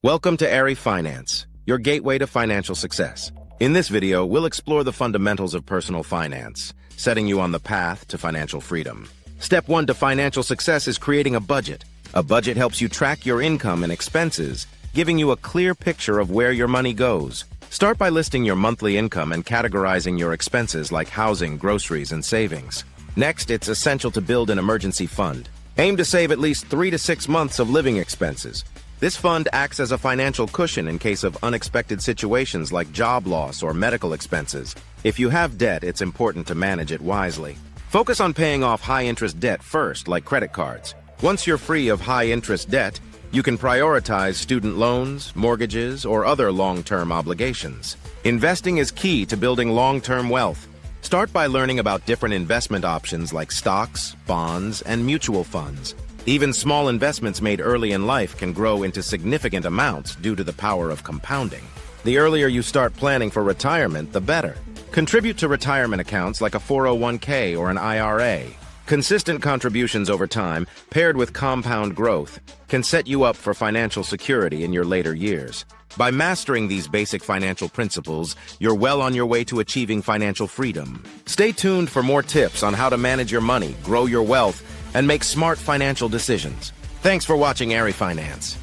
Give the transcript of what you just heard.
Welcome to Airy Finance, your gateway to financial success. In this video, we'll explore the fundamentals of personal finance, setting you on the path to financial freedom. Step 1 to financial success is creating a budget. A budget helps you track your income and expenses, giving you a clear picture of where your money goes. Start by listing your monthly income and categorizing your expenses like housing, groceries, and savings. Next, it's essential to build an emergency fund. Aim to save at least 3 to 6 months of living expenses. This fund acts as a financial cushion in case of unexpected situations like job loss or medical expenses. If you have debt, it's important to manage it wisely. Focus on paying off high-interest debt first, like credit cards. Once you're free of high-interest debt, you can prioritize student loans, mortgages, or other long-term obligations. Investing is key to building long-term wealth. Start by learning about different investment options like stocks, bonds, and mutual funds. Even small investments made early in life can grow into significant amounts due to the power of compounding. The earlier you start planning for retirement, the better. Contribute to retirement accounts like a 401k or an IRA. Consistent contributions over time, paired with compound growth, can set you up for financial security in your later years. By mastering these basic financial principles, you're well on your way to achieving financial freedom. Stay tuned for more tips on how to manage your money, grow your wealth, and make smart financial decisions. Thanks for watching Airy Finance.